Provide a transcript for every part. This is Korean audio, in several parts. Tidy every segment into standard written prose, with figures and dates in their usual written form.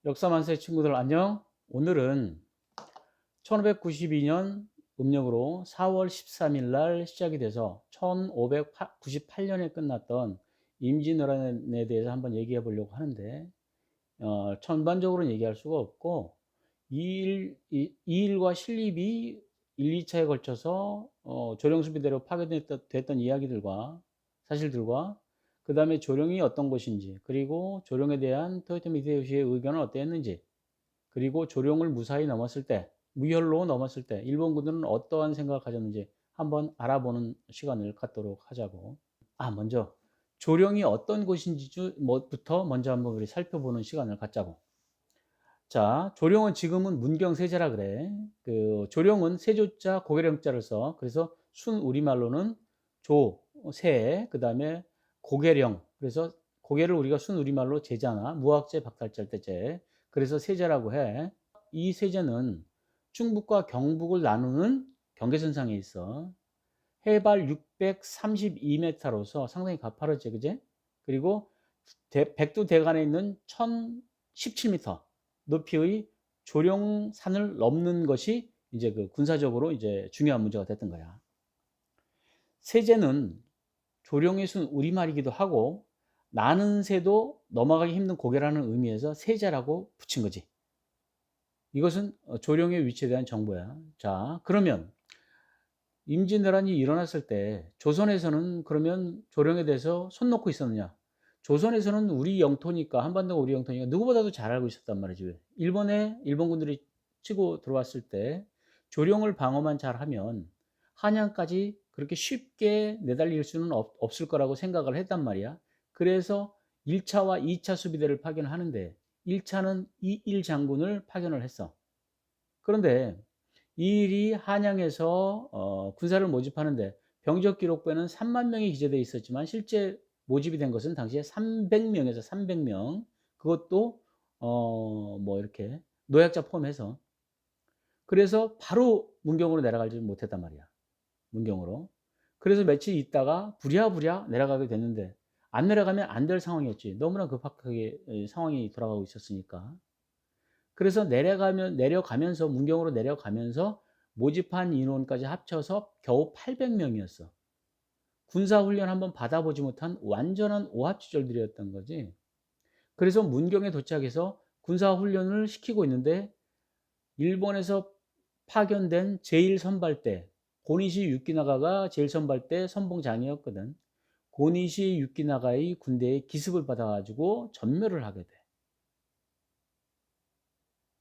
역사만세 친구들 안녕. 오늘은 1592년 음력으로 4월 13일 날 시작이 돼서 1598년에 끝났던 임진왜란에 대해서 한번 얘기해 보려고 하는데 전반적으로는 얘기할 수가 없고 이일과 신립이 1, 2차에 걸쳐서 조령수비대로 파견됐던 이야기들과 사실들과 그 다음에 조령이 어떤 것인지, 그리고 조령에 대한 토요토미 히데요시의 의견은 어땠는지, 그리고 조령을 무사히 넘었을 때, 무혈로 넘었을 때 일본군들은 어떠한 생각을 가졌는지 한번 알아보는 시간을 갖도록 하자고. 먼저 조령이 어떤 것인지부터 먼저 한번 우리 살펴보는 시간을 갖자고. 자, 조령은 지금은 문경세제라 그래. 그 조령은 세조자 고계령자를 써. 그래서 순 우리말로는 조, 세, 그 다음에 고계령. 그래서 고계를 우리가 순 우리말로 제자나 무학제, 박탈자 할 때 제. 그래서 세제라고 해. 이 세제는 충북과 경북을 나누는 경계선상에 있어. 해발 632m로서 상당히 가파르지, 그제? 그리고 백두대간에 있는 1017m 높이의 조령산을 넘는 것이 이제 그 군사적으로 이제 중요한 문제가 됐던 거야. 세제는 조령의 순 우리말이기도 하고 나는 새도 넘어가기 힘든 고개라는 의미에서 세제라고 붙인 거지. 이것은 조령의 위치에 대한 정보야. 자, 그러면 임진왜란이 일어났을 때 조선에서는 그러면 조령에 대해서 손 놓고 있었느냐? 조선에서는 우리 영토니까, 한반도가 우리 영토니까 누구보다도 잘 알고 있었단 말이지. 일본군들이 치고 들어왔을 때 조령을 방어만 잘하면 한양까지 그렇게 쉽게 내달릴 수는 없을 거라고 생각을 했단 말이야. 그래서 1차와 2차 수비대를 파견하는데 1차는 이일 장군을 파견을 했어. 그런데 이 일이 한양에서 군사를 모집하는데 병적 기록부에는 3만 명이 기재되어 있었지만 실제 모집이 된 것은 당시에 300명에서 300명, 그것도 뭐 이렇게 노약자 포함해서. 그래서 바로 문경으로 내려가지 못했단 말이야. 문경으로. 그래서 며칠 있다가 부랴부랴 내려가게 됐는데 안 내려가면 안 될 상황이었지. 너무나 급박하게 상황이 돌아가고 있었으니까. 그래서 내려가면서 문경으로 내려가면서 모집한 인원까지 합쳐서 겨우 800명이었어. 군사훈련 한번 받아보지 못한 완전한 오합지졸들이었던 거지. 그래서 문경에 도착해서 군사훈련을 시키고 있는데 일본에서 파견된 제1선발대 고니시 유키나가가 제1선발대 선봉장이었거든. 고니시 유키나가의 군대에 기습을 받아가지고 전멸을 하게 돼.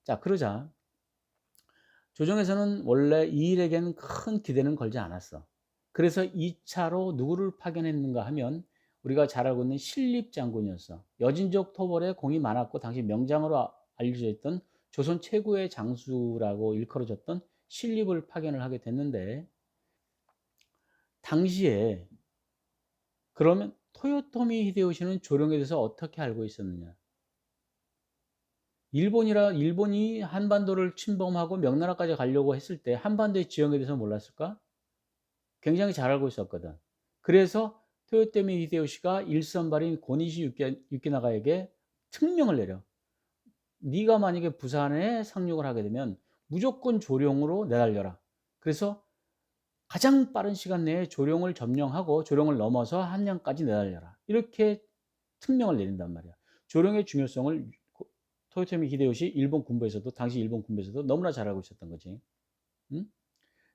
자, 그러자 조정에서는 원래 이 일에게는 큰 기대는 걸지 않았어. 그래서 2차로 누구를 파견했는가 하면 우리가 잘 알고 있는 신립 장군이었어. 여진족 토벌에 공이 많았고 당시 명장으로 알려져 있던 조선 최고의 장수라고 일컬어졌던 신립을 파견을 하게 됐는데, 당시에 그러면 토요토미 히데요시는 조령에 대해서 어떻게 알고 있었느냐? 일본이 한반도를 침범하고 명나라까지 가려고 했을 때 한반도의 지형에 대해서 몰랐을까? 굉장히 잘 알고 있었거든. 그래서 토요토미 히데요시가 일선발인 고니시 유키나가에게 특명을 내려. 네가 만약에 부산에 상륙을 하게 되면 무조건 조령으로 내달려라. 그래서 가장 빠른 시간 내에 조령을 점령하고 조령을 넘어서 한양까지 내달려라. 이렇게 특명을 내린단 말이야. 조령의 중요성을 토요토미 히데요시 당시 일본 군부에서도 너무나 잘 알고 있었던 거지. 응?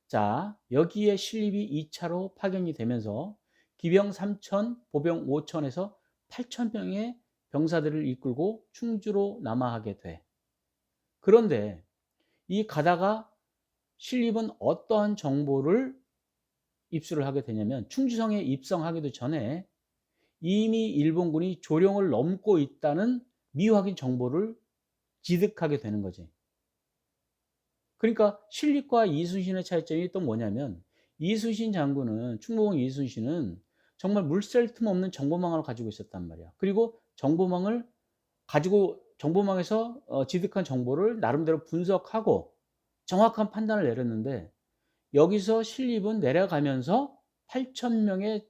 자, 여기에 신립이 2차로 파견이 되면서 기병 3천, 보병 5천에서 8천 명의 병사들을 이끌고 충주로 남하하게 돼. 그런데 이 가다가 신립은 어떠한 정보를 입수를 하게 되냐면 충주성에 입성하기도 전에 이미 일본군이 조령을 넘고 있다는 미확인 정보를 지득하게 되는 거지. 그러니까 신립과 이순신의 차이점이 또 뭐냐면 이순신 장군은 충무공 이순신은 정말 물샐 틈 없는 정보망을 가지고 있었단 말이야. 그리고 정보망에서 지득한 정보를 나름대로 분석하고 정확한 판단을 내렸는데, 여기서 신립은 내려가면서 8천 명의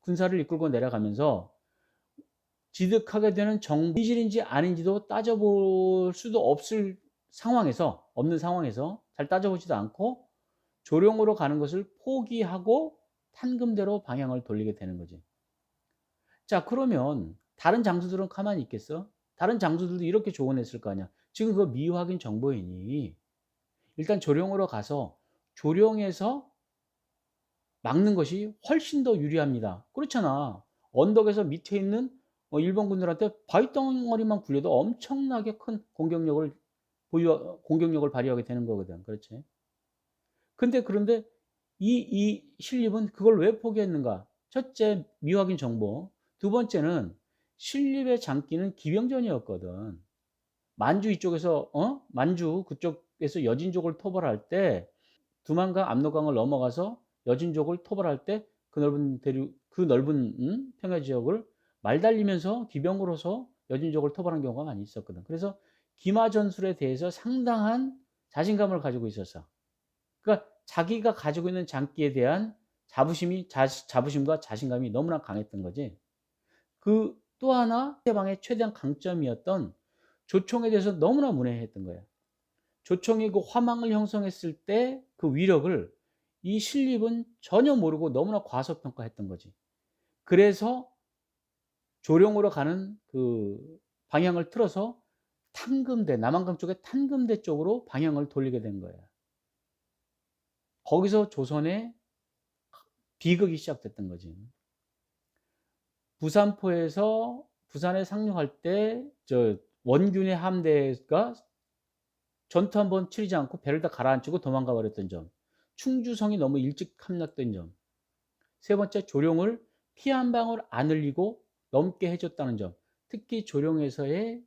군사를 이끌고 내려가면서 지득하게 되는 정보 진실인지 아닌지도 따져볼 수도 없는 상황에서 잘 따져보지도 않고 조룡으로 가는 것을 포기하고 탄금대로 방향을 돌리게 되는 거지. 자, 그러면 다른 장수들은 가만히 있겠어? 다른 장수들도 이렇게 조언했을 거 아니야. 지금 그거 미확인 정보이니 일단 조룡으로 가서 조룡에서 막는 것이 훨씬 더 유리합니다. 그렇잖아. 언덕에서 밑에 있는 일본 군들한테 바위덩어리만 굴려도 엄청나게 큰 공격력을 발휘하게 되는 거거든. 그렇지? 그런데 이 신립은 그걸 왜 포기했는가? 첫째, 미확인 정보. 두 번째는 신립의 장기는 기병전이었거든. 만주 이쪽에서 만주 그쪽에서 여진족을 토벌할 때 두만강 압록강을 넘어가서 여진족을 토벌할 때 그 넓은 평야 지역을 말 달리면서 기병으로서 여진족을 토벌한 경우가 많이 있었거든. 그래서 기마 전술에 대해서 상당한 자신감을 가지고 있었어. 그러니까 자기가 가지고 있는 장기에 대한 자부심과 자신감이 너무나 강했던 거지. 그 또 하나 상대방의 최대한 강점이었던 조총에 대해서 너무나 문외했던 거야. 조총이 그 화망을 형성했을 때 그 위력을 이 신립은 전혀 모르고 너무나 과소평가했던 거지. 그래서 조룡으로 가는 그 방향을 틀어서 남한강 쪽의 탄금대 쪽으로 방향을 돌리게 된 거야. 거기서 조선의 비극이 시작됐던 거지. 부산에 상륙할 때 원균의 함대가 전투 한번 치르지 않고 배를 다 가라앉히고 도망가 버렸던 점. 충주성이 너무 일찍 함락된 점. 세 번째, 조룡을 피 한 방울 안 흘리고 넘게 해줬다는 점. 특히 조룡에서의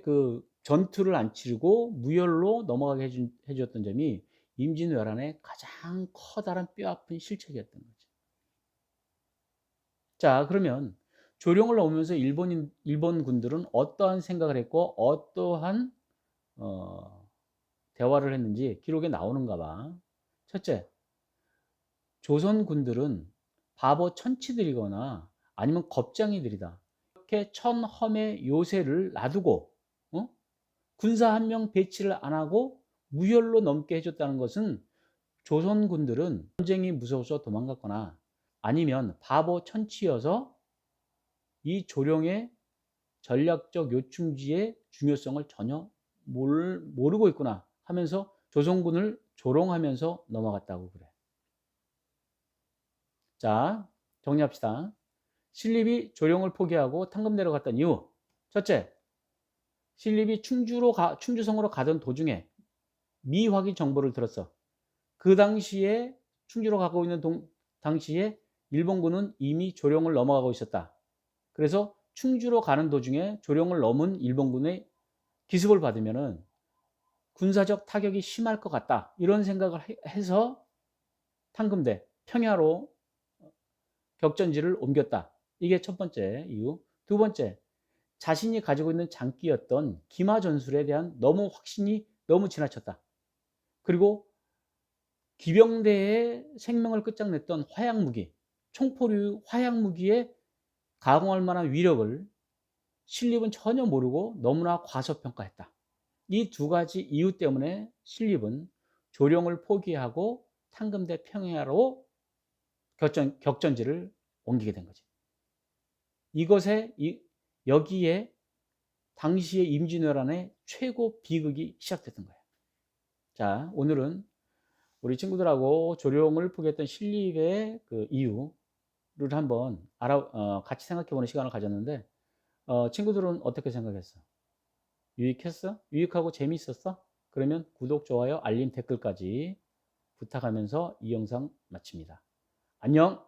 그 전투를 안 치르고 무혈로 넘어가게 해줬던 점이 임진왜란의 가장 커다란 뼈아픈 실책이었던 거죠. 자, 그러면 조룡을 넘으면서 일본 군들은 어떠한 생각을 했고 어떠한 대화를 했는지 기록에 나오는가 봐. 첫째, 조선 군들은 바보 천치들이거나 아니면 겁쟁이들이다. 이렇게 천험의 요새를 놔두고 군사 한 명 배치를 안 하고 무혈로 넘게 해줬다는 것은 조선 군들은 전쟁이 무서워서 도망갔거나 아니면 바보 천치여서 이 조룡의 전략적 요충지의 중요성을 전혀 모르고 있구나 하면서 조선군을 조롱하면서 넘어갔다고 그래. 자, 정리합시다. 신립이 조룡을 포기하고 탕금대로 갔던 이유. 첫째, 신립이 충주성으로 가던 도중에 미확인 정보를 들었어. 그 당시에 충주로 가고 있는 당시에 일본군은 이미 조룡을 넘어가고 있었다. 그래서 충주로 가는 도중에 조룡을 넘은 일본군의 기습을 받으면은 군사적 타격이 심할 것 같다. 이런 생각을 해서 탕금대 평야로 격전지를 옮겼다. 이게 첫 번째 이유. 두 번째, 자신이 가지고 있는 장기였던 기마 전술에 대한 확신이 너무 지나쳤다. 그리고 기병대의 생명을 끝장냈던 화약무기, 총포류 화약무기에 가공할 만한 위력을 신립은 전혀 모르고 너무나 과소평가했다. 이 두 가지 이유 때문에 신립은 조룡을 포기하고 탕금대 평야로 격전지를 옮기게 된 거지. 여기에 당시의 임진왜란의 최고 비극이 시작됐던 거예요. 자, 오늘은 우리 친구들하고 조룡을 포기했던 신립의 그 이유를 한번 같이 생각해보는 시간을 가졌는데, 친구들은 어떻게 생각했어? 유익했어? 유익하고 재미있었어? 그러면 구독, 좋아요, 알림, 댓글까지 부탁하면서 이 영상 마칩니다. 안녕!